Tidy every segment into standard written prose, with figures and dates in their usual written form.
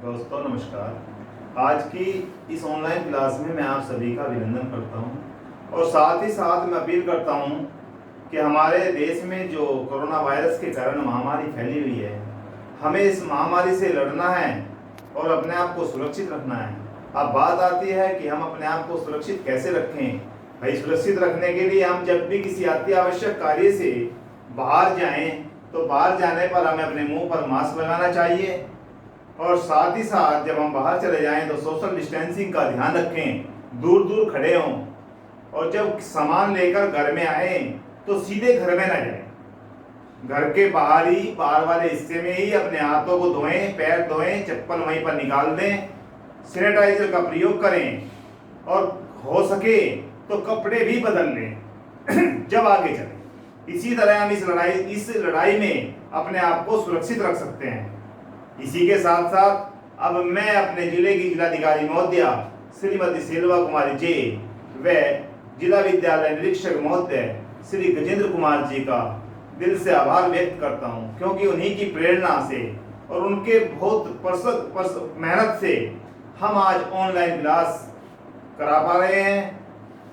दोस्तों नमस्कार। आज की इस ऑनलाइन क्लास में मैं आप सभी का अभिनंदन करता हूं और साथ ही साथ मैं अपील करता हूं कि हमारे देश में जो कोरोना वायरस के कारण महामारी फैली हुई है, हमें इस महामारी से लड़ना है और अपने आप को सुरक्षित रखना है। अब बात आती है कि हम अपने आप को सुरक्षित कैसे रखें। भाई, सुरक्षित रखने के लिए हम जब भी किसी अति आवश्यक कार्य से बाहर जाएं तो बाहर जाने पर हमें अपने मुंह पर मास्क लगाना चाहिए और साथ ही साथ जब हम बाहर चले जाएं तो सोशल डिस्टेंसिंग का ध्यान रखें, दूर दूर खड़े हों और जब सामान लेकर घर में आए तो सीधे घर में ना जाएं। घर के बाहर वाले हिस्से में ही अपने हाथों को धोएं, पैर धोएं, चप्पल वहीं पर निकाल दें, सैनिटाइजर का प्रयोग करें और हो सके तो कपड़े भी बदल लें जब आगे चलें। इसी तरह हम इस लड़ाई में अपने आप को सुरक्षित रख सकते हैं। इसी के साथ साथ अब मैं अपने जिले की जिलाधिकारी महोदया श्रीमती सेल्वा कुमारी जी व जिला विद्यालय निरीक्षक महोदय श्री गजेंद्र कुमार जी का दिल से आभार व्यक्त करता हूं, क्योंकि उन्हीं की प्रेरणा से और उनके बहुत मेहनत से हम आज ऑनलाइन क्लास करा पा रहे हैं,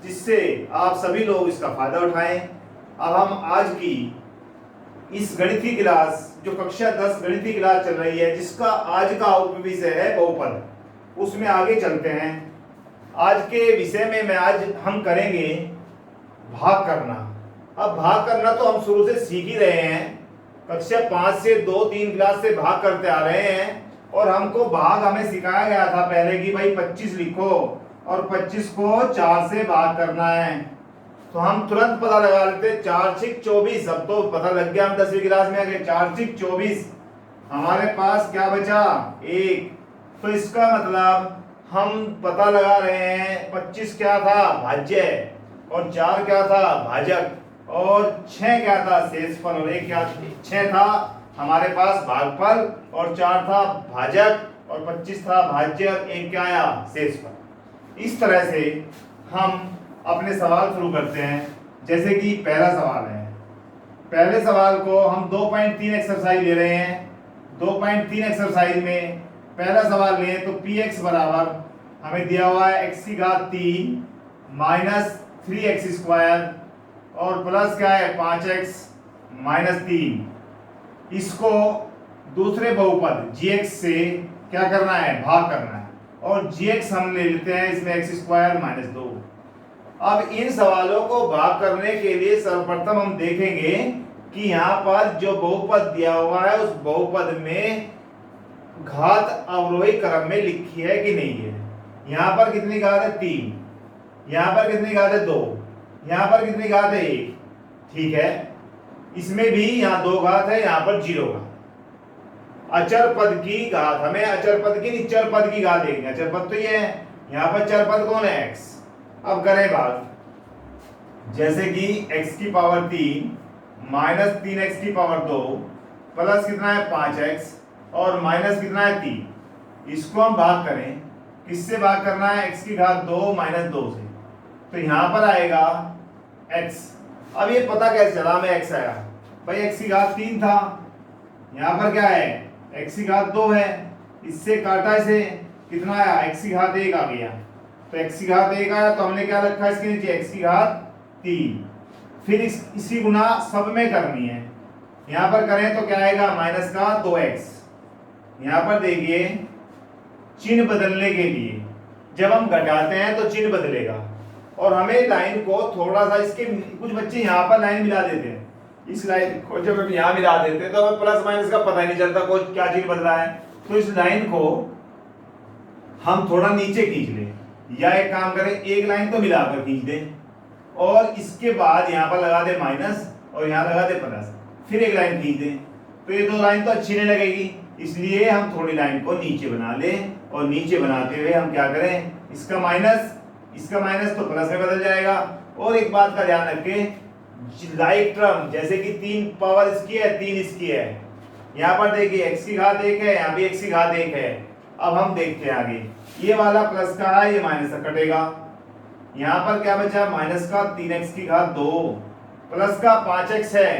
जिससे आप सभी लोग इसका फायदा उठाएं। अब हम आज की इस गणित क्लास, जो कक्षा 10 गणित क्लास चल रही है, जिसका आज का उपविषय है बहुपद, उसमें आगे चलते हैं। आज के विषय में हम करेंगे भाग करना। अब भाग करना तो हम शुरू से सीख ही रहे हैं, कक्षा 5 से 2-3 क्लास से भाग करते आ रहे हैं और हमको भाग हमें सिखाया गया था पहले कि भाई 25 लिखो और 25 को 4 से भाग करना है। तो हम तुरंत पता लगा लेते, 4 6 24। अब तो पता लग गया, हम 10वीं क्लास में आ गए। 4 6 24, हमारे पास क्या बचा? 1। तो इसका मतलब हम पता लगा रहे हैं 25 क्या था? भाज्य। और 4 क्या था? भाजक। और 6 क्या था? शेषफल। और 1 क्या? 6 था हमारे पास भागफल और 4 था भाजक और 25 था भाज्य और 1 क्या आया? शेषफल। इस तरह से हम अपने सवाल शुरू करते हैं। जैसे कि पहला सवाल है, पहले सवाल को हम 2.3 एक्सरसाइज ले रहे हैं। 2.3 एक्सरसाइज में पहला सवाल लें तो px बराबर हमें दिया हुआ है x की घात 3 माइनस 3x स्क्वायर और प्लस क्या है? 5x minus 3। इसको दूसरे बहुपद gx से क्या करना है? भाग करना है और gx हम ले लेते हैं इसमें x स्क्वायर माइनस 2। अब इन सवालों को भाग करने के लिए सर्वप्रथम हम देखेंगे कि यहाँ पर जो बहुपद दिया हुआ है उस बहुपद में घात अवरोही क्रम में लिखी है कि नहीं है। यहाँ पर कितनी घात है? 3। यहाँ पर कितनी घात है? 2। यहाँ पर कितनी घात है? 1। ठीक है, इसमें भी यहाँ 2 घात है, यहाँ पर 0 घात। अचर पद की घात, हमें अचर पद की नहीं चर पद की घात देखेंगे। अचर पद तो ये है, यहाँ पर चर पद कौन है? x। अब करें बात, जैसे कि x की पावर 3 माइनस 3x की पावर 2 प्लस कितना है? 5x और माइनस कितना है? 3। इसको हम भाग करें, किससे भाग करना है? x की घात 2 माइनस 2 से। तो यहाँ पर आएगा x। अब ये पता कैसे चला हमें x आया? भाई x की घात 3 था, यहाँ पर क्या है? x की घात 2 है, इससे काटा, इसे कितना आया? x की घात 1 आ गया। तो x की घात 1 आया तो हमने क्या रखा इसके नीचे? x की घात 3। फिर इसी गुना सब में करनी है। यहाँ पर करें तो क्या आएगा? माइनस का 2x। यहाँ पर देखिए, चिन्ह बदलने के लिए जब हम घटाते हैं तो चिन्ह बदलेगा और हमें लाइन को थोड़ा सा, इसके कुछ बच्चे यहाँ पर लाइन मिला देते हैं, इस लाइन को जब हम यहाँ मिला देते हैं तो हमें प्लस माइनस का पता ही नहीं चलता कोई क्या चिन्ह बदला है। तो इस लाइन को हम थोड़ा नीचे खींच लें, या एक काम करें, एक लाइन तो मिलाकर खींच दें और इसके बाद यहाँ पर लगा दे माइनस और यहाँ लगा दे प्लस, फिर एक लाइन खींच दें। तो ये 2 लाइन तो अच्छी नहीं लगेगी, इसलिए हम थोड़ी लाइन को नीचे बना लें और नीचे बनाते हुए हम क्या करें? इसका माइनस तो प्लस में बदल जाएगा। और एक बात का ध्यान रखें, लाइक टर्म, जैसे कि 3 पावर इसकी है, 3 इसकी है। यहाँ पर देखिए x की घात 1 है, यहाँ भी x की घात 1 है। अब हम देखते हैं आगे, ये वाला प्लस का है, ये माइनस का कटेगा। यहाँ पर क्या बचा? माइनस का 3x की घात 2 प्लस का 5x है,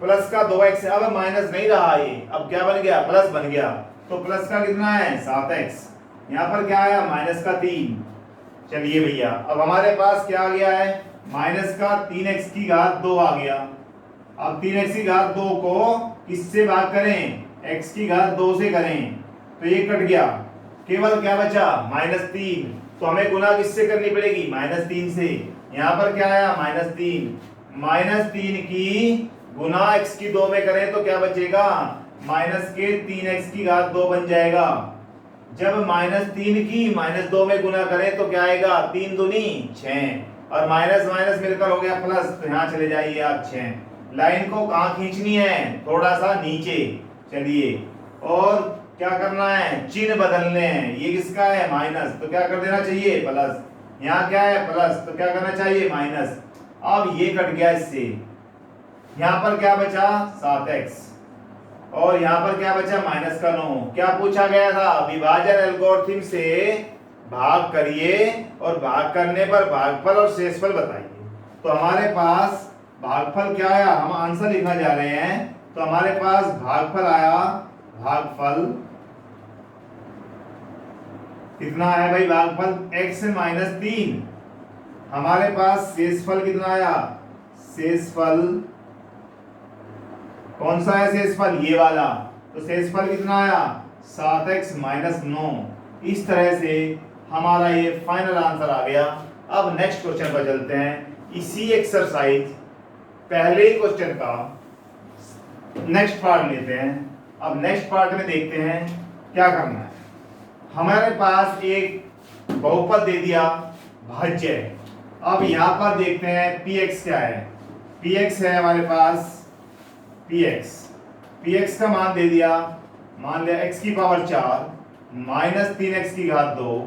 प्लस का 2x है। अब माइनस नहीं रहा, ये अब क्या बन गया? प्लस बन गया। तो प्लस का कितना है 7x, यहाँ पर क्या आया माइनस का 3। चलिए भैया अब हमारे पास क्या आ गया है माइनस का 3x की घात 2 आ गया। अब 3x की घात 2 को किससे भाग करें, x की घात 2 से करें, तो ये कट गया, केवल क्या बचा -3। तो हमें गुना किससे करनी पड़ेगी -3 से। यहाँ पर क्या आया -3 की गुना x की 2 में करें तो क्या बचेगा माइनस के 3x की घात 2 बन जाएगा। जब -3 की -2 में गुना करें तो क्या आएगा 3 दूनी 6 और माइनस माइनस मिलकर हो गया प्लस, तो यहाँ चले जाइए आप 6। लाइन को कहाँ खींचनी है थोड़ा सा नीचे। चलिए और क्या करना है चिन्ह बदलने हैं, ये किसका है माइनस, तो क्या कर देना चाहिए प्लस, यहाँ क्या है प्लस तो क्या करना चाहिए माइनस। अब ये कट गया इससे, यहाँ पर क्या बचा 7x और यहाँ पर क्या बचा -9। क्या पूछा गया था विभाजन एल्गोरिथम से भाग करिए और भाग करने पर भागफल और शेषफल बताइए। तो हमारे पास भागफल क्या आया, हम आंसर लिखना जा रहे हैं, तो हमारे पास भागफल आया, भागफल कितना है भाई भागफल x -3। हमारे पास शेषफल कितना आया, शेषफल कौन सा है शेषफल ये वाला, तो शेषफल कितना आया 7x -9। इस तरह से हमारा ये फाइनल आंसर आ गया। अब नेक्स्ट क्वेश्चन पर चलते हैं। इसी एक्सरसाइज पहले क्वेश्चन का नेक्स्ट पार्ट लेते हैं। अब नेक्स्ट पार्ट में देखते हैं क्या करना है। हमारे पास एक बहुपद दे दिया भाज्य। अब यहां पर देखते हैं px क्या है, px है हमारे पास px का मान दे दिया, मान लिया x की पावर 4 -3x की घात 2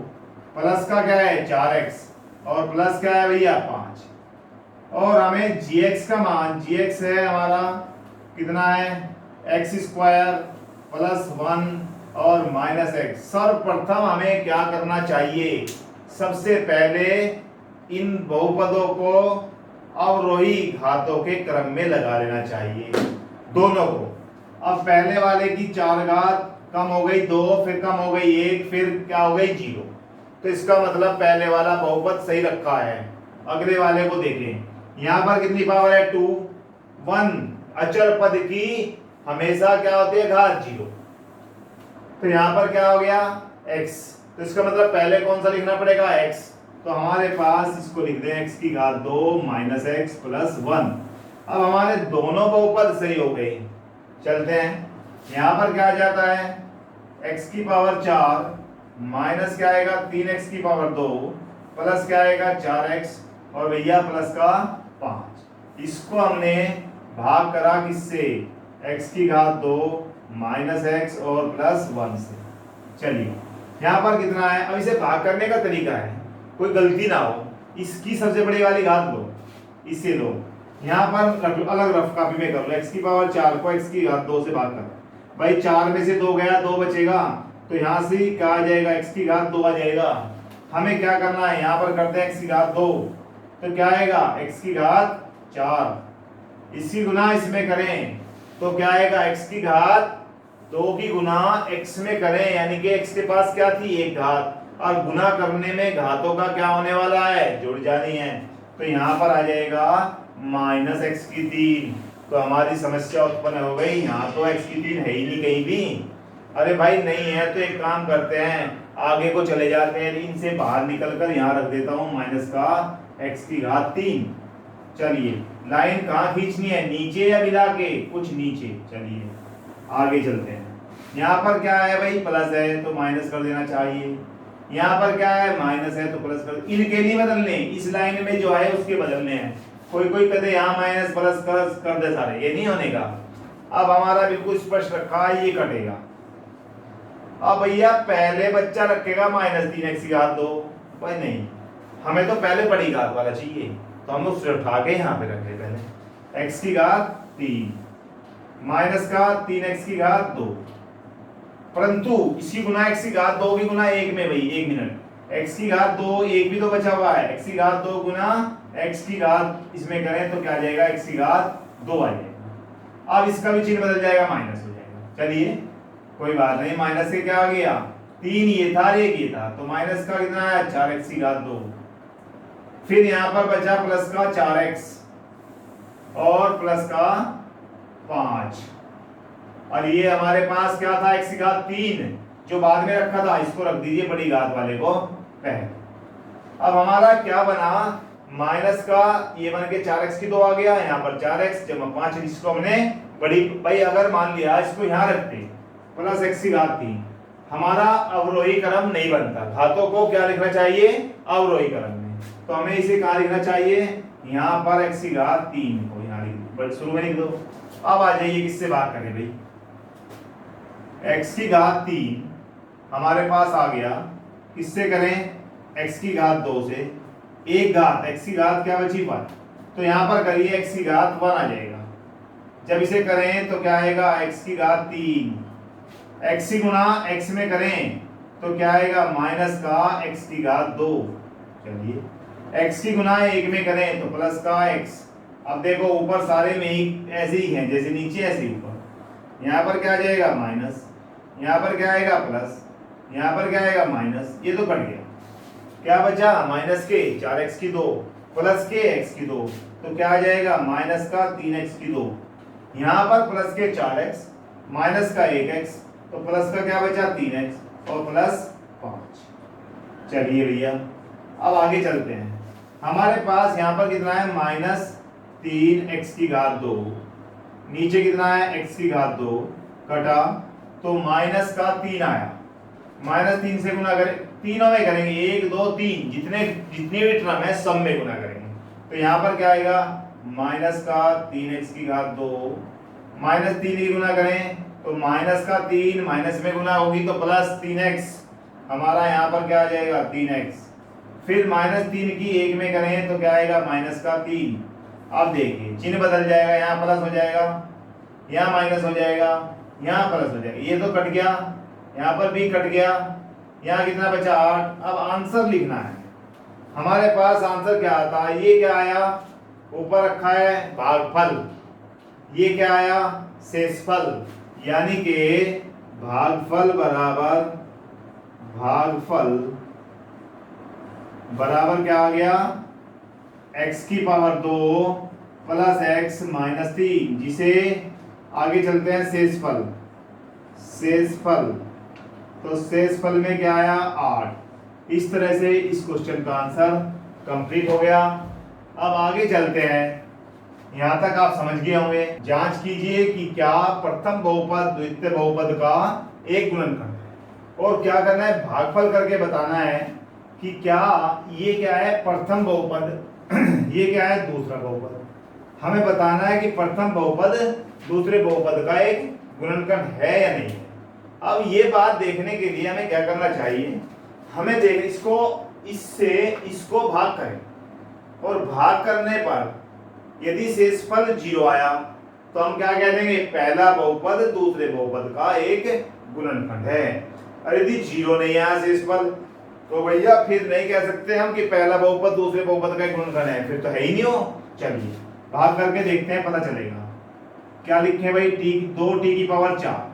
प्लस का क्या है 4x और प्लस क्या है भैया 5। और हमें gx का मान, gx है हमारा कितना है x² + 1 और -x। सर्वप्रथम हमें क्या करना चाहिए, सबसे पहले इन बहुपदों को अवरोही घातों के क्रम में लगा लेना चाहिए दोनों को। अब पहले वाले की 4 घात कम हो गई 2, फिर कम हो गई 1, फिर क्या हो गई 0। तो इसका मतलब पहले वाला बहुपद सही रखा है। अगले वाले को देखें, यहाँ पर कितनी पावर है 2, 1 अचर पद की हमेशा क्या होती है घात 0। तो यहाँ पर क्या हो गया x, तो इसका मतलब पहले कौन सा लिखना पड़ेगा x। तो हमारे पास इसको लिख दें x की घात 2 -x + 1। अब हमारे दोनों बहुपद सही हो गए। चलते हैं, यहाँ पर क्या आ जाता है x की पावर 4 माइनस क्या आएगा 3x की पावर 2 प्लस क्या आएगा 4x और भैया प्लस का 5। इसको हमने भाग करा किससे, x की घात 2 -x और +1 से। चलिए यहाँ पर कितना है, अब इसे भाग करने का तरीका है, कोई गलती ना हो, इसकी सबसे बड़ी वाली घात लो, इसे लो, यहाँ पर अलग रफ कॉपी में कर लो, x की पावर 4 को x की घात 2 से भाग कर। भाई 4 में से 2 गया 2 बचेगा, तो यहाँ से क्या आ जाएगा x की घात 2 आ जाएगा। हमें क्या करना है, यहाँ पर करते हैं x की घात 2, तो क्या आएगा x की घात 4, इसी गुना इसमें करें तो क्या आएगा x की घात 2 की गुना x में करें, यानी कि x के पास क्या थी एक घात, और गुना करने में घातों का क्या होने वाला है जुड़ जानी है। तो यहाँ पर आ जाएगा -x की 3। तो हमारी समस्या उत्पन्न हो गई, यहाँ तो x की 3 है ही नहीं कहीं भी। अरे भाई नहीं है तो एक काम करते हैं, आगे को चले जाते हैं, इनसे बाहर निकलकर यहाँ रख देता हूँ माइनस का x की घात 3। चलिए लाइन कहाँ खींचनी है, नीचे या मिला के, कुछ नीचे। चलिए आगे चलते हैं, यहाँ पर क्या है भाई प्लस है तो माइनस कर देना चाहिए, यहाँ पर क्या है माइनस है तो प्लस कर, इनके नहीं बदलने, इस लाइन में जो है उसके बदलने हैं। कोई कोई कहते यहाँ माइनस प्लस कर दे सारे, ये नहीं होने का। अब हमारा बिल्कुल स्पष्ट रखा है, ये कटेगा। अब भैया पहले बच्चा रखेगा -3x की घात 2, भाई नहीं, हमें तो पहले बड़ी घात वाला चाहिए, तो हम उसे उठा के यहाँ पे रखे पहले x की घात 3 माइनस का 3x की घात 2, परंतु इसी गुना x की घात 2 की गुना 1 में भाई 1 मिनट, x की घात 2 1 भी तो बचा हुआ है, x की घात 2 गुना x की घात इसमें करें तो क्या आ जाएगा x की घात 2 आ जाएगा। अब इसका भी चिन्ह बदल जाएगा, माइनस हो जाएगा। चलिए कोई बात नहीं, माइनस के क्या आ गया 3 ये था और 1 ये था, तो माइनस का कितना आया 4x की घात 2। फिर यहाँ पर बचा प्लस का 4x और प्लस का 5, और ये हमारे पास क्या था x की घात 3 जो बाद में रखा था, इसको रख दीजिए बड़ी घात वाले को पहले। अब हमारा क्या बना, माइनस का ये बन के 4x की 2 आ गया, यहाँ पर 4x जमा 5, इसको हमने बड़ी भाई अगर मान लिया इसको यहाँ रखते प्लस x की घात 3, हमारा अवरोही क्रम नहीं बनता, घातों को क्या लिखना चाहिए अवरोही क्रम में, तो हमें इसे कहाँ लिखना चाहिए, यहाँ पर x की घात 3 को यहाँ लिख दो, शुरू में लिख दो। अब आ जाइए किससे भाग करें भाई, x की घात 3 हमारे पास आ गया, किससे करें x की घात 2 से, एक घात x की घात क्या बची 1, तो यहाँ पर करिए x की घात 1 आ जाएगा, जब इसे करें तो क्या आएगा x की घात 3, x की गुणा x में करें तो क्या आएगा माइनस का x की घात 2, चलिए x की गुणा 1 में करें तो प्लस का x। अब देखो ऊपर सारे में ही ऐसे ही हैं, जैसे नीचे ऐसे ही ऊपर, यहाँ पर क्या आ जाएगा माइनस, यहाँ पर क्या आएगा प्लस, यहाँ पर क्या आएगा माइनस, ये तो कट गया, क्या बचा माइनस के 4x की 2 प्लस के x की 2, तो क्या आ जाएगा माइनस का 3x की 2, यहाँ पर प्लस के 4x माइनस का 1x, तो प्लस का क्या बचा 3x और प्लस 5। चलिए भैया अब आगे चलते हैं, हमारे पास यहाँ पर कितना है माइनस 3x की घात 2, नीचे कितना है x की घात 2 कटा, तो माइनस का 3 आया, माइनस 3 से गुना करें, तीनों में करेंगे 1 2 3, जितने भी टर्म है सब में गुना करेंगे, तो यहाँ पर क्या आएगा माइनस का 3x की घात 2, माइनस 3 की गुना करें तो माइनस का 3 माइनस में गुना होगी तो प्लस 3x, हमारा यहाँ पर क्या आ जाएगा 3x, फिर माइनस 3 की 1 में करें तो क्या आएगा माइनस का 3। अब देखिए चिन्ह बदल जाएगा, यहाँ प्लस हो जाएगा, यहाँ माइनस हो जाएगा, यहाँ प्लस हो जाएगा, ये तो कट गया, यहाँ पर भी कट गया, यहाँ कितना बचा 8। अब आंसर लिखना है, हमारे पास आंसर क्या आता है, ये क्या आया ऊपर रखा है भागफल, ये क्या आया शेषफल, यानी कि भागफल बराबर क्या आ गया x की पावर 2 प्लस x माइनस 3, जिसे आगे चलते हैं शेषफल, तो शेषफल में क्या आया 8। इस तरह से इस क्वेश्चन का आंसर कंप्लीट हो गया। अब आगे चलते हैं, यहाँ तक आप समझ गए होंगे। जांच कीजिए कि क्या प्रथम बहुपद द्वितीय बहुपद का एक गुणनखंड है, और क्या करना है भागफल करके बताना है कि क्या ये क्या है प्रथम बहुपद ये क्या है दूसरा बहुपद। हमें बताना है कि प्रथम बहुपद दूसरे बहुपद का एक गुणनखंड है या नहीं है। अब ये बात देखने के लिए हमें क्या करना चाहिए, हमें देख इसको भाग करें, और भाग करने पर यदि शेषफल 0 आया तो हम क्या कह देंगे पहला बहुपद दूसरे बहुपद का एक गुणनखंड है। और यदि 0 नहीं आया शेषफल तो भैया फिर नहीं कह सकते हम कि पहला बहुपद दूसरे बहुपद का एक गुणनखंड है, फिर तो है ही नहीं हो। चलिए भाग करके देखते हैं, पता चलेगा। क्या लिखे भाई 2t की पावर 4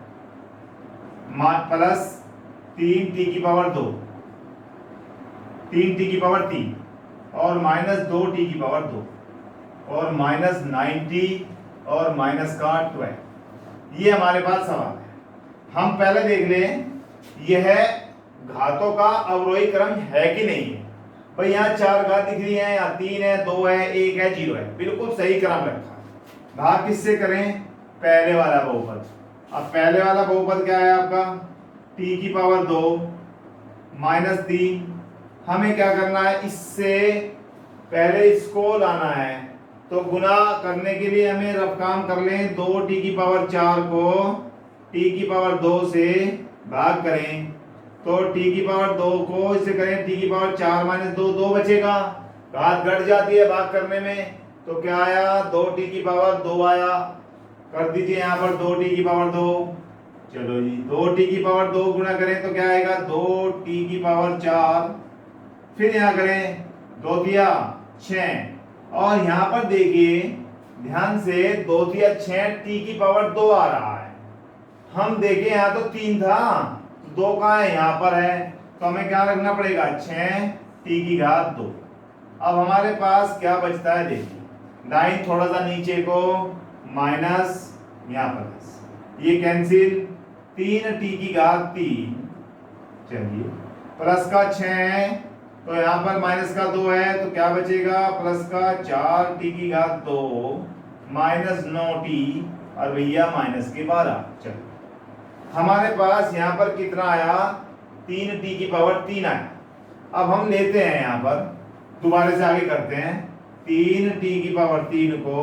प्लस 3t की पावर 2, 3t की पावर 3 और माइनस 2t की पावर 2 और माइनस 9t और माइनस का 12। ये हमारे पास सवाल है। हम पहले देख लें यह घातों का अवरोही क्रम है कि नहीं है। भाई यहाँ 4 घात दिख रही है, यहाँ 3 है, 2 है, 1 है, 0 है, बिल्कुल सही क्रम रखा है। भाग किससे करें पहले वाला बहुपद। अब पहले वाला बहुपद क्या है आपका t की पावर 2 माइनस 3। हमें क्या करना है, इससे पहले इसको लाना है, तो गुना करने के लिए हमें रफ काम कर लें। 2t की पावर 4 को t की पावर 2 से भाग करें, तो t की पावर 2 को इससे करें t की पावर 4 माइनस 2, 2 बचेगा, घात घट जाती है भाग करने में, तो क्या आया 2t की पावर 2 आया। कर दीजिए यहाँ पर 2t की पावर 2। चलो जी 2t की पावर 2 गुना करें तो क्या आएगा 2t की पावर 4, फिर यहाँ करें 2 तिया 6, और यहाँ पर देखिए ध्यान से 2 तिया 6 t की पावर 2 आ रहा है। हम देखें यहाँ तो 3 था, 2 कहाँ है, यहाँ पर है, तो हमें क्या रखना पड़ेगा 6t2। अब हमारे पास क्या बचता है देखिए, लाइन थोड़ा सा नीचे को माइनस यहाँ प्लस, ये कैंसिल, 3t3, चलिए प्लस का 6, तो यहाँ पर माइनस का 2 है, तो क्या बचेगा प्लस का 4t2 माइनस 9t, और भैया माइनस के 12। चलो हमारे पास यहाँ पर कितना आया, 3t3 आया। अब हम लेते हैं यहाँ पर, दोबारा से आगे करते हैं, 3t3 को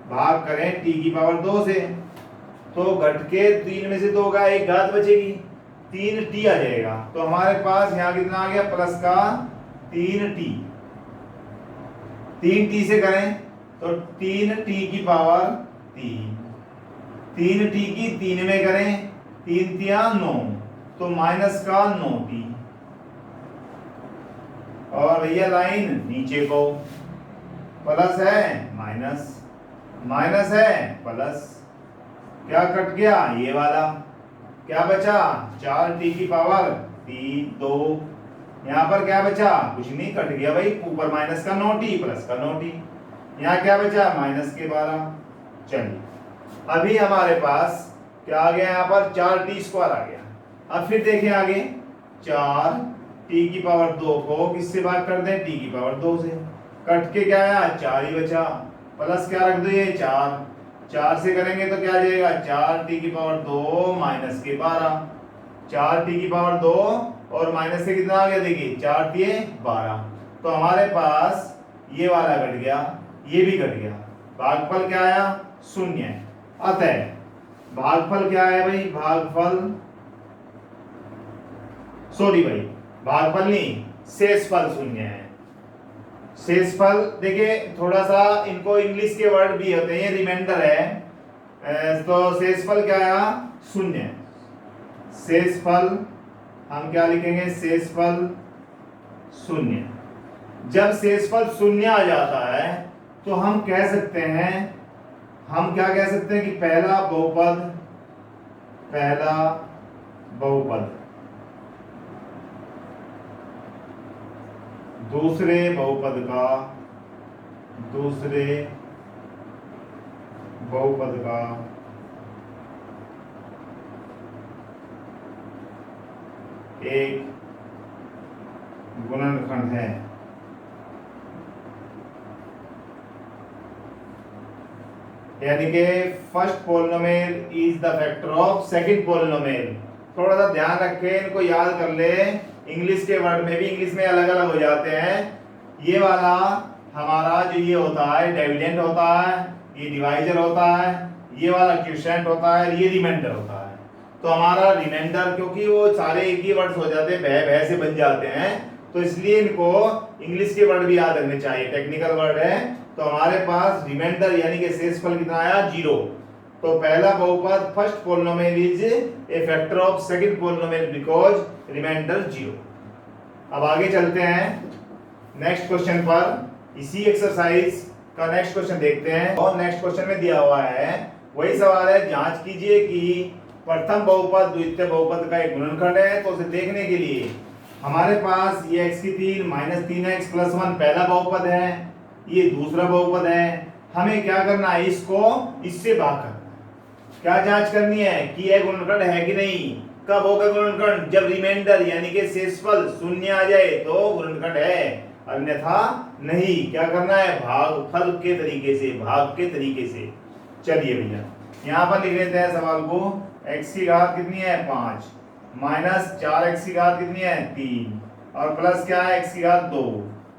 भाग करें t2 से, तो घट के 3 में से 2 का एक घात बचेगी, 3t आ जाएगा। तो हमारे पास यहाँ कितना आ गया, प्लस का 3t, 3t से करें तो 3t3, 3t 3 में करें 3 तिया 9, तो माइनस का 9t, और भैया लाइन नीचे को, प्लस है माइनस, माइनस है प्लस, क्या कट गया ये वाला, क्या बचा 4t3, 2, यहाँ पर क्या बचा, कुछ नहीं, कट गया भाई, ऊपर माइनस का 9t प्लस का 9t, यहाँ क्या बचा माइनस के 12। चलिए अभी हमारे पास क्या आ गया, यहाँ पर 4t² आ गया। अब फिर देखें आगे, 4t2 को किससे भाग कर दें, t2 से, कट के क्या आया 4 ही बचा, प्लस क्या रख दो ये 4, 4 से करेंगे तो क्या आ जाएगा 4t2 माइनस के 12, 4t2 और माइनस से कितना आ गया देखिए 4 तिये 12, तो हमारे पास ये वाला घट गया, ये भी घट गया, भागफल क्या आया 0। अतः भागफल क्या है भाई, भागफल, सॉरी भाई भागफल नहीं, शेषफल 0 है। शेषफल देखिए थोड़ा सा इनको इंग्लिश के वर्ड भी होते हैं, ये रिमाइंडर है, तो शेषफल क्या आया 0। शेषफल हम क्या लिखेंगे, शेषफल 0। जब शेषफल 0 आ जाता है तो हम कह सकते हैं, हम क्या कह सकते हैं कि पहला बहुपद दूसरे बहुपद का एक गुणनखंड है। यानी कि first polynomial is the factor of second polynomial. थोड़ा सा ध्यान रखें, इनको याद कर ले, इंग्लिश के वर्ड में भी इंग्लिश में अलग अलग हो जाते हैं। ये वाला हमारा जो ये होता है डिविडेंड होता है, ये डिवाइजर होता है, ये वाला क्वोशिएंट होता है, ये रिमाइंडर होता है। तो हमारा रिमाइंडर, क्योंकि वो सारे एक ही वर्ड्स हो जाते हैं, भय से बन जाते हैं, तो इसलिए इनको इंग्लिश के वर्ड भी याद रखने चाहिए, टेक्निकल वर्ड है। तो हमारे पास रिमाइंडर यानी कि शेषफल कितना आया 0। तो पहला बहुपद first polynomial is a factor of second polynomial because remainder 0। अब आगे चलते हैं नेक्स्ट क्वेश्चन पर। इसी एक्सरसाइज का नेक्स्ट क्वेश्चन देखते हैं, और नेक्स्ट क्वेश्चन में दिया हुआ है वही सवाल है, जांच कीजिए कि प्रथम बहुपद द्वितीय बहुपद का एक गुणनखंड है। तो उसे देखने के लिए हमारे पास ये x3 माइनस 3x प्लस 1 पहला बहुपद है, ये दूसरा बहुपद है। हमें क्या करना है, इसको इससे भाग करना है। क्या जांच करनी है कि यह गुणनखंड है कि नहीं। कब होगा गुणनखंड, जब रिमाइंडर यानी कि शेषफल 0 आ जाए तो गुणनखंड है, अन्यथा नहीं। क्या करना है, भागफल के तरीके से, भाग के तरीके से। चलिए भैया यहाँ पर लिख लेते हैं सवाल को, x की घात कितनी है 5 माइनस 4x की घात कितनी है 3 और प्लस क्या है x की घात 2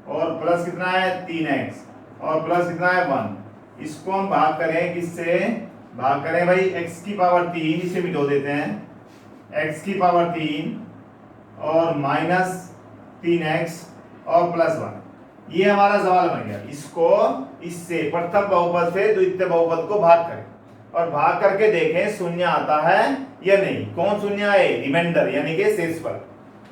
और प्लस कितना है 3x और प्लस कितना है 1। इसको हम भाग करें, किससे भाग करें भाई, x की पावर 3, इसे मिटो देते हैं, x की पावर 3 और माइनस 3x और प्लस 1। ये हमारा सवाल बन गया। इसको इससे प्रथम बहुपद से द्वितीय बहुपद को भाग करें और भाग करके देखें 0 आता है या नहीं। कौन 0 आए, रिमाइंडर यानी कि शेषफल।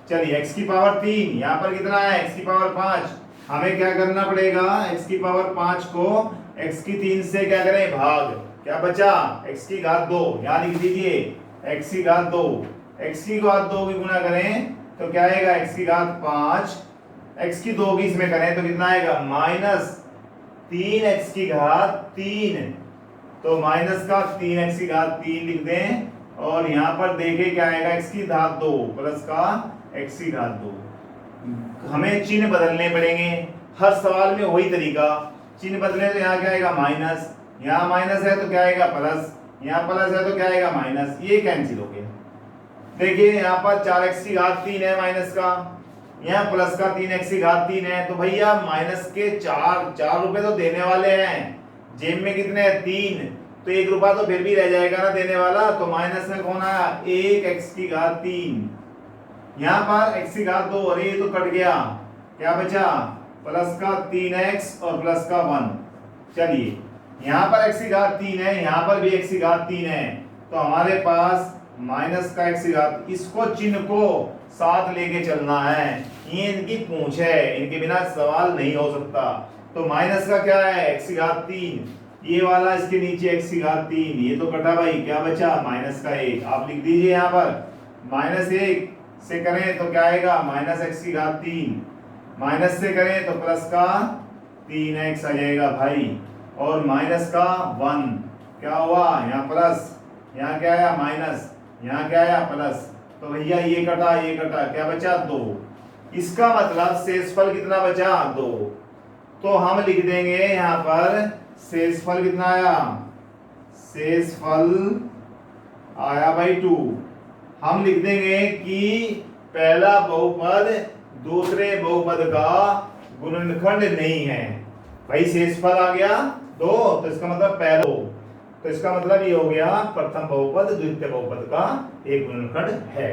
चलिए x की पावर 3, यहाँ पर कितना है x की पावर 5। हमें क्या करना पड़ेगा, x की पावर 5 को x की 3 से क्या करें भाग, क्या बचा x की घात 2, यहाँ लिख दीजिए x की घात 2, x की घात 2 की गुना करें तो क्या आएगा x की घात 5, x की 2 की इसमें करें तो कितना आएगा माइनस 3x की घात 3, तो माइनस का 3x की घात 3 लिख दें और यहाँ पर देखें क्या आएगा x की घात 2 प्लस का x की घात 2। हमें चिन्ह बदलने पड़ेंगे, हर सवाल में वही तरीका, चिन्ह बदले तो यहाँ क्या आएगा माइनस, यहाँ माइनस है तो क्या आएगा प्लस, यहाँ प्लस है तो क्या आएगा माइनस, ये कैंसिल हो गया। देखिए यहाँ पर 4x की घात 3 है माइनस का, यहाँ प्लस का 3x की घात 3 है, तो भैया माइनस के 4 रुपए तो देने वाले हैं, जेब में कितने हैं 3, तो 1 रुपया तो फिर भी रह जाएगा ना देने वाला, तो माइनस में कौन आया 1x की घात 3, यहाँ पर x की घात 2, अरे ये तो कट गया, क्या बचा प्लस का 3x और प्लस का 1। चलिए यहाँ पर x की घात 3 है, यहाँ पर भी x की घात 3 है, तो हमारे पास माइनस का x की घात, इसको चिन्ह को साथ लेके चलना है, ये इनकी पूंछ है, इनके बिना सवाल नहीं हो सकता। तो माइनस का क्या है x की घात 3, ये वाला इसके नीचे x की घात 3, ये तो कटा भाई, क्या बचा माइनस का 1, आप लिख दीजिए यहाँ पर माइनस 1 से करें तो क्या आएगा माइनस x की घात 3, माइनस से करें तो प्लस का 3x आ जाएगा भाई, और माइनस का 1 क्या हुआ यहाँ प्लस, यहाँ क्या आया माइनस, यहाँ क्या आया प्लस, तो भैया ये कटा, क्या बचा 2, इसका मतलब शेषफल कितना बचा 2, तो हम लिख देंगे यहाँ पर शेषफल कितना आया, शेषफल आया भाई 2। हम लिख देंगे कि पहला बहुपद दूसरे बहुपद का गुणनखंड नहीं है, भाई शेषफल आ गया 2, तो इसका मतलब पहला, तो इसका मतलब ये हो गया प्रथम बहुपद द्वितीय बहुपद का एक गुणनखंड है।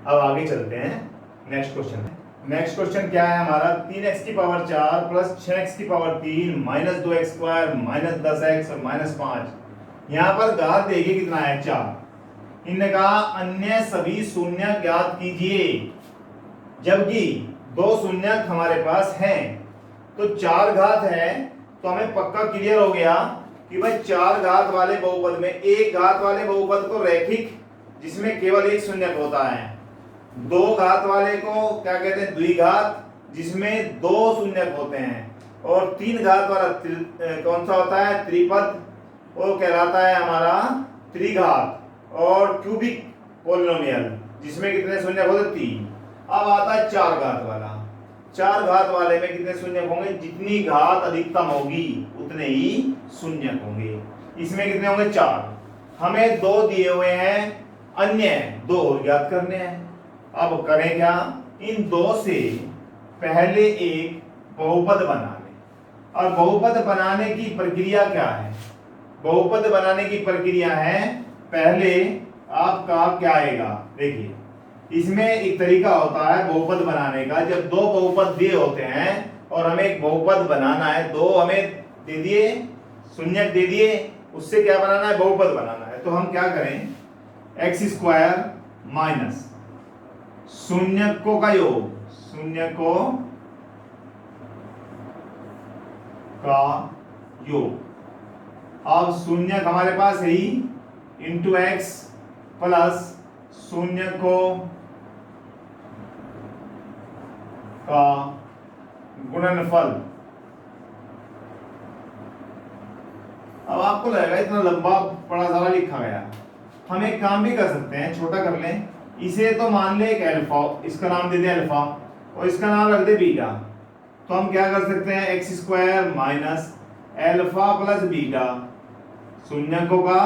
अब आगे चलते हैं नेक्स्ट क्वेश्चन में। नेक्स्ट क्वेश्चन क्या है हमारा, 3x की पावर 4 प्लस 6x की power 3 minus 2x square minus 10x और माइनस 5। यहाँ पर घात देखिए कितना है 4, इनने कहा अन्य सभी शून्य ज्ञात कीजिए, जबकि 2 शून्य हमारे पास हैं, तो 4 घात है, तो हमें पक्का क्लियर हो गया कि भाई 4 घात वाले बहुपद में, 1 घात वाले बहुपद को रैखिक जिसमें केवल 1 शून्यक होता है, 2 घात वाले को क्या कहते हैं द्विघात जिसमें 2 शून्यक होते हैं, और 3 घात वाला कौन सा होता है त्रिपद, वो कहलाता है हमारा त्रिघात, और क्यूबिक पोलिनोमियल जिसमें कितने शून्यक होते 3। अब आता है 4 घात वाला, 4 घात वाले में कितने शून्यक होंगे, जितनी घात अधिकतम होगी उतने ही शून्यक होंगे, इसमें कितने होंगे 4, हमें 2 दिए हुए हैं, अन्य 2 और ज्ञात करने हैं। अब करें क्या, इन 2 से पहले एक बहुपद बना लें, और बहुपद बनाने की प्रक्रिया क्या है, बहुपद बनाने की प्रक्रिया है पहले आपका क्या आएगा, देखिए इसमें एक तरीका होता है बहुपद बनाने का, जब 2 बहुपद दिए होते हैं और हमें एक बहुपद बनाना है, 2 हमें दे दिए शून्यक दे दिए, उससे क्या बनाना है बहुपद बनाना है, तो हम क्या करें एक्स स्क्वायर माइनस शून्यकों का योग, शून्यकों का योग, अब शून्यक हमारे पास है ही इंटू एक्स प्लस शून्यकों का गुणनफल। अब आपको लगेगा इतना लंबा बड़ा सारा लिखा गया, हम एक काम भी कर सकते हैं, छोटा कर लें, इसे तो मान ले एक अल्फा, इसका नाम दे दे अल्फा और इसका नाम रख दे बीटा, तो हम क्या कर सकते हैं X square minus alpha plus beta, शून्यकों का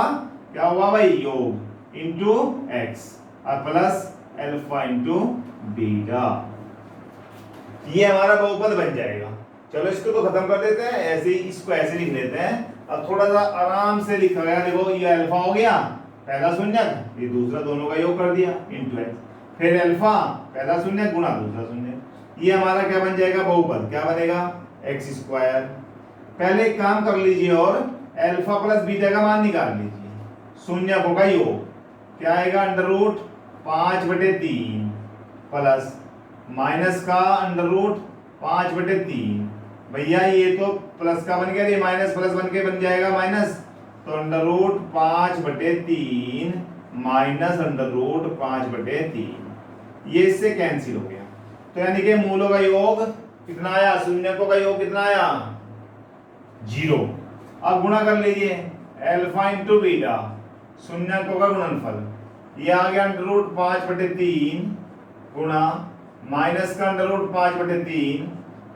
क्या हुआ भाई योग इंटू एक्स और प्लस अल्फा इंटू बीटा, ये हमारा बहुपद बन जाएगा। चलो इसको तो खत्म कर देते हैं, ऐसे ही इसको ऐसे लिख लेते हैं। अब थोड़ा सा आराम से लिखा गया, देखो ये अल्फा हो गया पहला शून्यक, ये दूसरा, दोनों का योग कर दिया इंटू एक्स, फिर अल्फा पहला शून्यक गुणा दूसरा शून्यक, ये हमारा क्या बन जाएगा बहुपद, क्या बनेगा एक्स स्क्वायर। पहले एक काम कर लीजिए और अल्फा प्लस बीटा का मान निकाल लीजिए, शून्यकों का योग क्या आएगा अंडर रूट 5/3 प्लस माइनस का अंडर रूट 5/3, भैया ये तो प्लस का बन गया, ये माइनस प्लस बन के बन जाएगा माइनस, तो under root 5/3 minus under root 5/3, ये इससे कैंसिल हो गया। तो यानी कि मूलों का योग कितना आया, शून्यकों का योग कितना आया 0। अब गुणा कर लीजिए अल्फा इंटू बीटा, शून्यकों का गुणनफल, ये आ गया अंडर रूट 5/3 गुणा माइनस का अंडर रूट 5/3,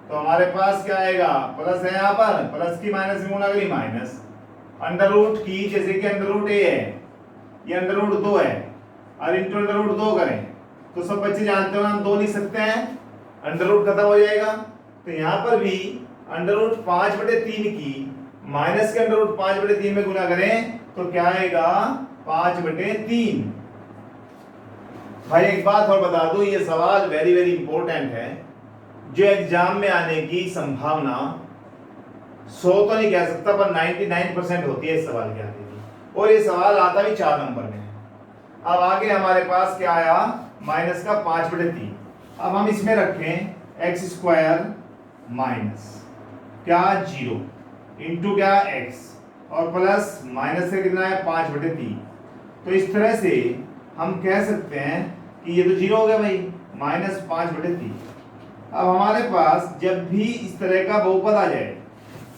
तो हमारे पास क्या आएगा, प्लस है, यहाँ पर प्लस की माइनस में गुणा करी माइनस, अंडर रूट की जैसे कि अंडर रूट ए है, ये अंडर रूट 2 है, और इंटू अंडर रूट 2 करें तो सब बच्चे जानते हो हम 2 लिख सकते हैं, अंडर रूट खत्म हो जाएगा। तो यहाँ पर भी अंडर रूट 5/3 की माइनस के अंडर रूट 5/3 में गुना करें तो क्या आएगा 5/3। भाई एक बात और बता दूं, ये सवाल वेरी वेरी इंपॉर्टेंट है, जो एग्जाम में आने की संभावना 100 तो नहीं कह सकता पर 99% होती है इस सवाल के आने की, और ये सवाल आता भी 4 नंबर में। अब आगे हमारे पास क्या आया माइनस का 5/3, अब हम इसमें रखें एक्स स्क्वायर माइनस क्या 0 इंटू क्या x, और प्लस माइनस से कितना है 5/3। तो इस तरह से हम कह सकते हैं कि ये तो 0 हो गया भाई, माइनस 5/3। अब हमारे पास जब भी इस तरह का बहुपद आ जाए,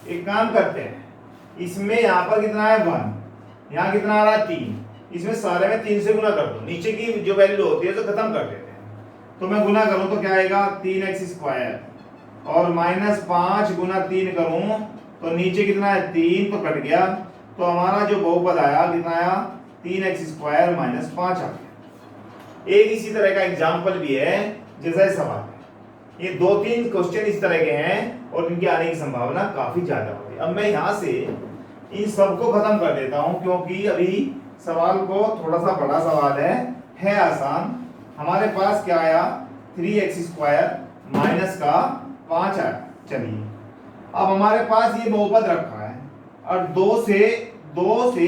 एक काम करते हैं, इसमें यहाँ पर कितना है 1, यहाँ कितना आ रहा है 3, इसमें सारे में 3 से गुना कर दो, नीचे की जो वैल्यू होती है तो खत्म कर देते हैं। तो मैं गुना करूं तो क्या आएगा 3x स्क्वायर, और माइनस 5 गुना 3 करूं तो नीचे कितना है 3, तो कट गया, तो हमारा जो बहुपद आया कितना आया 3x स्क्वायर माइनस 5 आ गया। एक इसी तरह का एग्जाम्पल भी है जैसा ये सवाल है, ये 2-3 क्वेश्चन इस तरह के हैं और इनके आने की संभावना काफी ज्यादा होती है। अब मैं यहाँ से इन सबको खत्म कर देता हूँ क्योंकि अभी सवाल को थोड़ा सा बड़ा सवाल है आसान। हमारे पास क्या आया 3x स्क्वायर माइनस का 5 आया। चलिए अब हमारे पास ये बहुपद रखा है और 2 से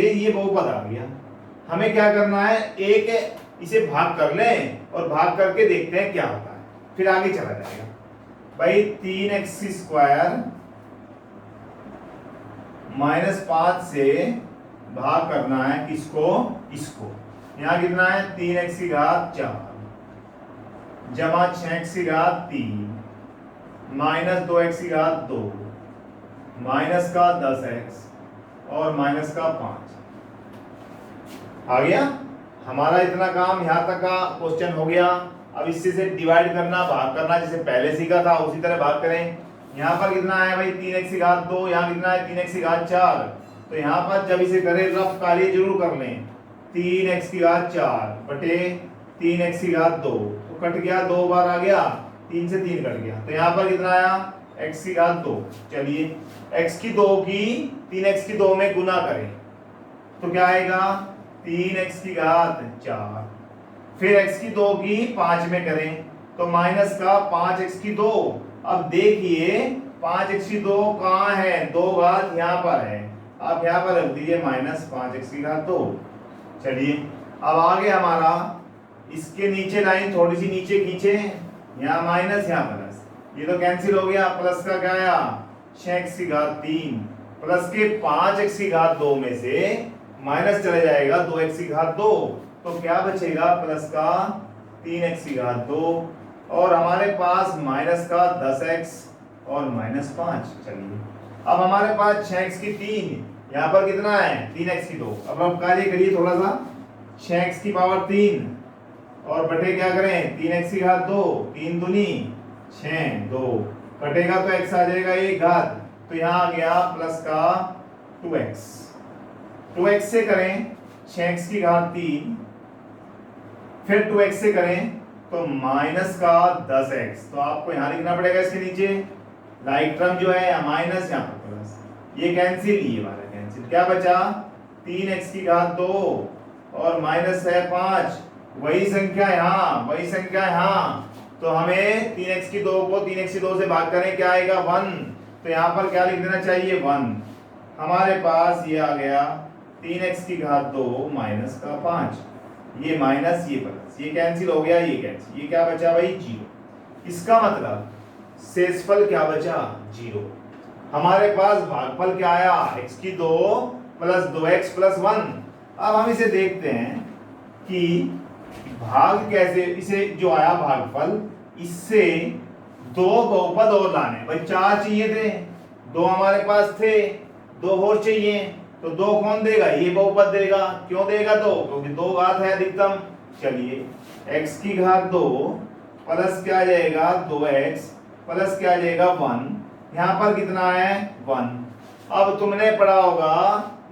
ये बहुपद आ गया, हमें क्या करना है, एक इसे भाग कर लें और भाग करके देखते हैं क्या होता है, फिर आगे चला जाएगा। भाई 3x स्क्वायर माइनस 5 से भाग करना है किसको, इसको, यहाँ कितना है 3x की घात 4 जमा 6x की घात 3 माइनस 2x की घात 2 माइनस का 10x और माइनस का 5 आ गया। हमारा इतना काम यहाँ तक का क्वेश्चन हो गया। अब इससे से डिवाइड करना, भाग करना, जैसे पहले सीखा था उसी तरह भाग करें। यहाँ पर कितना है भाई 3x की घात 2, यहाँ कितना है 3x की घात 4, तो यहाँ पर जब इसे करें रफ कार्य जरूर कर लें, 3x की घात 4 बटे 3x की घात 2, तो कट गया, 2 बार आ गया, 3 से 3 कट गया, तो यहाँ पर कितना आया x की घात 2। चलिए x की 2 की 3x की 2 में गुना करें तो क्या आएगा 3x की घात 4, फिर x की 2 की 5 में करें तो माइनस का 5x की 2। अब देखिए 5x की 2 कहाँ है, 2 घात यहाँ पर है, आप यहाँ पर रख दीजिए माइनस 5x की घात 2। चलिए अब आगे हमारा इसके नीचे लाइन थोड़ी सी नीचे खींचे, यहाँ माइनस यहाँ प्लस, ये तो कैंसिल हो गया, प्लस का क्या आया 6x की घात 3 प्लस के 5x की घात 2 में से माइनस चले जाएगा 2x की घात 2, तो क्या बचेगा प्लस का 3x की घात 2 और हमारे पास माइनस का 10x और माइनस 5। चलिए अब हमारे पास 6x की 3, यहाँ पर कितना है 3x की 2। अब हम कार्य करिए थोड़ा सा, 6x की पावर 3 और बटे क्या करें 3x की घात 2, 3 दूनी 6, 2 कटेगा तो x आ जाएगा 1 घात, तो यहाँ आ गया प्लस का 2x। 2x से करें 6x की घात 3, फिर 2x से करें तो माइनस का 10x, तो आपको यहाँ लिखना पड़ेगा इसके नीचे लाइक टर्म जो है माइनस, यहाँ पर प्लस, ये कैंसिल, ये वाला कैंसिल, क्या बचा 3x की घात 2 और माइनस है 5, वही संख्या यहाँ, तो हमें 3x की 2 को 3x की 2 से भाग करें क्या आएगा 1, तो यहाँ पर क्या लिख देना चाहिए 1। हमारे पास ये आ गया 3x की घात 2 माइनस का 5, ये माइनस ये प्लस, ये कैंसिल हो गया, ये कैंसिल, ये क्या बचा भाई 0। इसका मतलब शेषफल क्या बचा 0। हमारे पास भागफल क्या आया x की 2 प्लस 2x प्लस 1। अब हम इसे देखते हैं कि भाग कैसे, इसे जो आया भागफल, इससे दो बहुपद और लाने। भाई 4 चाहिए थे, 2 हमारे पास थे, 2 और चाहिए, तो 2 कौन देगा? ये बहुपद देगा। क्यों देगा? 2, क्योंकि 2 घात है अधिकतम। चलिए x की घात 2 प्लस क्या आ जाएगा 2x प्लस क्या आ जाएगा 1। यहाँ पर कितना है 1। अब तुमने पढ़ा होगा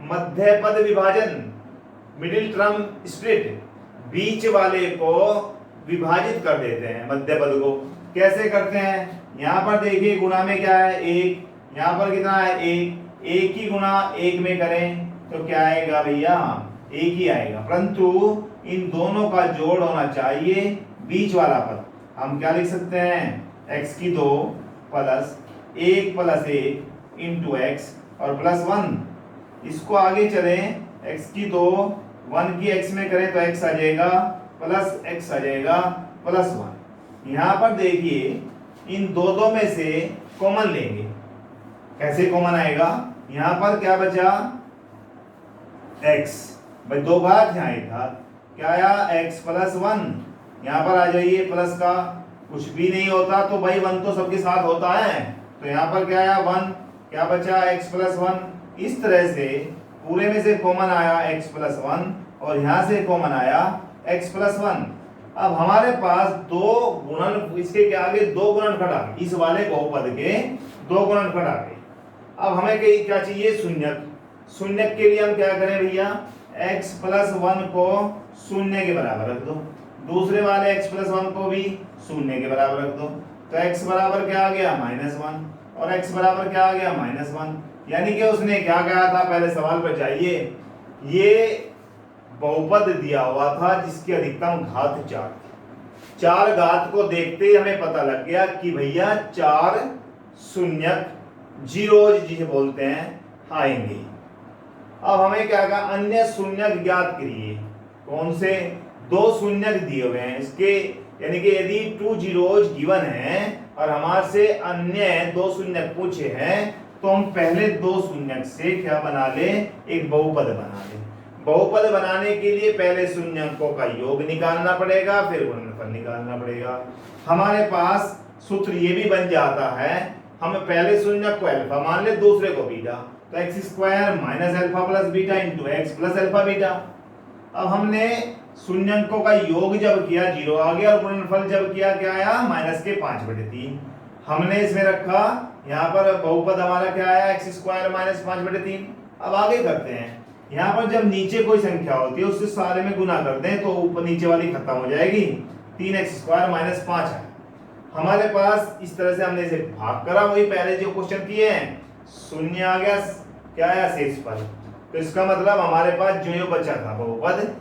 मध्य पद विभाजन, मिडिल टर्म स्प्लिट, बीच वाले को विभाजित कर देते हैं मध्य पद को। कैसे करते हैं? यहाँ पर देखिए गुणा में क्या है 1, यहाँ पर कितना है 1, 1 की गुणा 1 में करें तो क्या आएगा भैया 1 ही आएगा, परंतु इन दोनों का जोड़ होना चाहिए बीच वाला पद। हम क्या लिख सकते हैं x की 2 प्लस 1 प्लस 1 इंटू एक्स और प्लस 1। इसको आगे चलें, x की 2 1 की x में करें तो x आ जाएगा प्लस x आ जाएगा प्लस 1। यहाँ पर देखिए इन दो में से कॉमन लेंगे। कैसे कॉमन आएगा? यहाँ पर क्या बचा x, भाई 2 घात यहाँ 1 घात, क्या आया x प्लस 1। यहाँ पर आ जाइए प्लस का कुछ भी नहीं होता तो भाई 1 तो सबके साथ होता है, तो यहाँ पर क्या आया 1, क्या बचा x प्लस 1। इस तरह से पूरे में से कॉमन आया x प्लस 1 और यहाँ से कॉमन आया x प्लस 1। अब हमारे पास 2 गुणन, इसके क्या आगे 2 गुणनखंड आ गए, इस वाले बहुपद के 2 गुणनखंड आ गए। अब हमें क्या चाहिए? शून्यक। शून्यक के लिए हम क्या करें भैया, x प्लस 1 को शून्य के बराबर रख दो, दूसरे वाले x प्लस 1 को भी शून्य के बराबर रख दो, तो x बराबर क्या आ गया -1 और x बराबर क्या आ गया -1। यानी कि उसने क्या कहा था, पहले सवाल पर जाइए, ये बहुपद दिया हुआ था जिसकी अधिकतम घात 4 थी। 4 घात को देखते ही हमें पता लग गया कि भैया 4 शून्यक जीरोज जिसे बोलते हैं आएंगे। अब हमें क्या कहा, अन्य शून्यक ज्ञात करिए। कौन से? 2 शून्यक दिए हुए हैं इसके, यानी कि यदि 2 जीरोज गिवन है और हमारे से अन्य 2 शून्यक पूछे हैं तो हम पहले 2 शून्यक से क्या बना ले, एक बहुपद बना ले। बहुपद बनाने के लिए पहले शून्यकों का योग निकालना पड़ेगा, फिर गुणनफल निकालना पड़ेगा। हमारे पास सूत्र ये भी बन जाता है, हम पहले शून्यक को अल्फा मान ले, दूसरे को बीटा, तो x square minus alpha plus beta into x plus alpha beta. अब हमने शून्यकों का योग जब किया 0 आ गया और गुणनफल जब किया क्या आया -5/3। हमने इसमें रखा, यहाँ पर बहुपद हमारा क्या आया x स्क्वायर माइनस 5/3। अब आगे करते हैं, यहाँ पर जब नीचे कोई संख्या होती है उससे सारे में गुना कर दें तो ऊपर नीचे वाली खत्म हो जाएगी, 3x स्क्वायर माइनस 5 है हमारे पास। इस तरह से हमने इसे भाग करा, वही पहले जो क्वेश्चन किए हैं, शून्य आ गया, क्या आया शेष पर, तो इसका मतलब हमारे पास जो बचा था बहुपद